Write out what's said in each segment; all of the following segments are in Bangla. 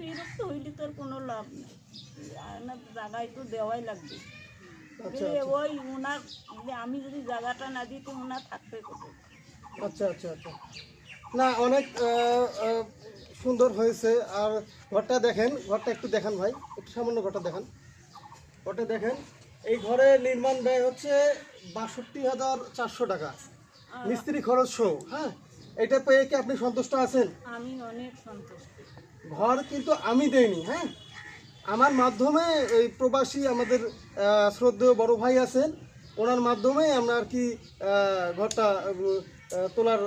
বিরক্ত হইলে তোর কোনো লাভ নেই, না জায়গায় তো দেওয়াই লাগবে। আচ্ছা ওই ওনার আমি যদি জায়গাটা না দিই তো ওনার থাকবে কোথায়? আচ্ছা আচ্ছা আচ্ছা না অনেক সুন্দর হয়েছে। আর ঘরটা দেখেন, ঘরটা একটু দেখান ভাই, একটু সামান্য ঘরটা দেখান। ঘরটা দেখেন, এই ঘরের নির্মাণ ব্যয় হচ্ছে ৬২,৪০০ টাকা, মিস্ত্রি খরচ সহ। হ্যাঁ, এটা পেয়ে কি আপনি সন্তুষ্ট আছেন? আমি অনেক সন্তুষ্ট। ঘর কিন্তু আমি দেইনি, হ্যাঁ, আমার মাধ্যমে এই প্রবাসী আমাদের শ্রদ্ধেয় বড় ভাই আছেন, ওনার মাধ্যমে আমরা আর কি ঘরটা তোলার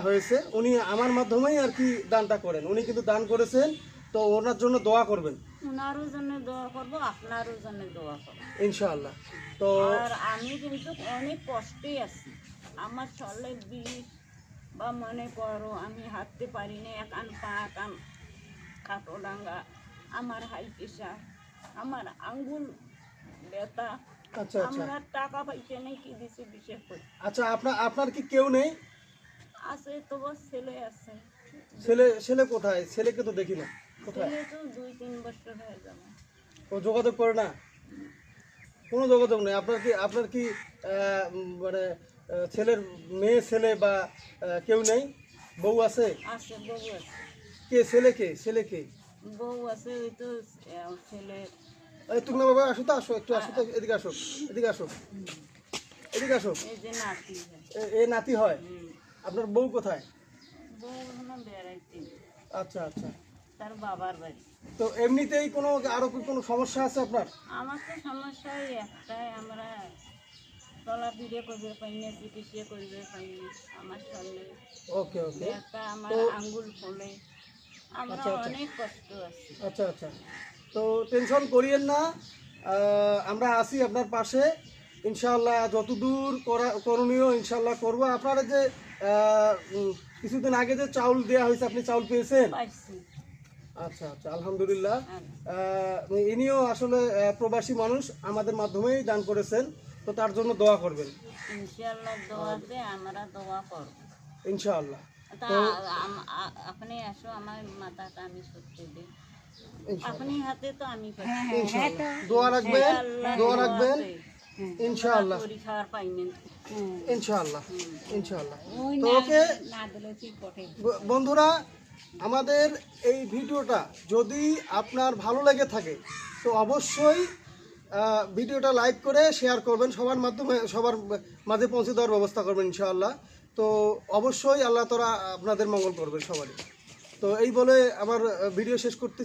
হয়েছে। উনি আমার মাধ্যমেই আর কি দানটা করেন, উনি কিন্তু দান করেছেন, তো ওনার জন্য দোয়া করবেন ওনারও জন্য দোয়া করবো, আপনারও জন্য দোয়া করবো ইনশাআল্লাহ। তো আর আমি কিন্তু অনেক কষ্টেই আছি। আমার চলে বিষ বা মনে করো আমি হাঁটতে পারি না, একান পা একান কাটো ডাঙ্গা, আমার হাই প্রেশার, আমার আঙ্গুল ব্যথা, আচ্ছা আচ্ছা আমরা টাকা পাইতে নেই কি দিছে বিশেষ করে। আচ্ছা, আপনার আপনার কি কেউ নেই? আছে তো বস ছেলে আছে। ছেলে ছেলে কোথায়? ছেলেকে তো দেখি না, কোথায়? ছেলে তো 2-3 বছর হয়ে যাবে। ও যোগাযোগ করে না? কোনো যোগাযোগ নেই? আপনার কি মানে ছেলের মেয়ে ছেলে বা কেউ নেই? বউ আছে? আছে বউ আছে। কে ছেলে, কে ছেলে কে? বউ আছে ওই তো ছেলে। এই তুমি না বাবা, আসো তো, আসো একটু, আসো তো, এদিকে আসো, এদিকে আসো, এদিকে আসো। এই যে নাতি হয়। এ নাতি হয়? আপনার বউ কোথায়? বউ হলো বেড়াইতে আচ্ছা আচ্ছা। তার বাবার বাড়ি। তো এমনিতেই কোনো আরো কি কোনো সমস্যা আছে আপনার? আমার তো সমস্যা ওই একটাই, আমরা চলাফিরে করবে পাই না, চিকিৎসা করবে পাই না, আমার চলে ওকে ওকে। একটা আমার তো আঙ্গুল ফলে, আমরা আচ্ছা আচ্ছা অনেক কষ্ট আছি। আচ্ছা আচ্ছা, তো টেনশন করিয়েন না, আমরা আছি আপনার পাশে ইনশাআল্লাহ। যতদূর করণীয় ইনশাআল্লাহ করব। আপনারা যে কিছুদিন আগে যে চাউল দেওয়া হয়েছে, আপনি চাউল পেয়েছেন? পাইছি। আচ্ছা আচ্ছা, আলহামদুলিল্লাহ। হ্যাঁ। ইনিও আসলে প্রবাসী মানুষ, আমাদের মাধ্যমেই দান করেছেন, তো তার জন্য দোয়া করবেন ইনশাআল্লাহ দোয়াতে আমরা দোয়া করব। ইনশাআল্লাহ। তা তো আপনি আসো, আমার মাথাটা আমি সত্যি দিই, ইনশাআল্লাহ আপনি হাতে তো আমি পাই। ইনশাআল্লাহ দোয়া রাখবেন, দোয়া রাখবেন ইনশাআল্লাহ পরীক্ষার পাইনি। ইনশাআল্লাহ ইনশাআল্লাহ। তো ওকে বন্ধুরা, আমাদের এই ভিডিওটা যদি আপনার ভালো লেগে থাকে তো অবশ্যই ভিডিওটা লাইক করে শেয়ার করবেন, সবার মাধ্যমে সবার মাঝে পৌঁছে দেওয়ার ব্যবস্থা করবেন ইনশাআল্লাহ। তো অবশ্যই আল্লাহ তাআলা আপনাদের মঙ্গল করবেন সবারই। তো এই বলে আমার ভিডিও শেষ করতে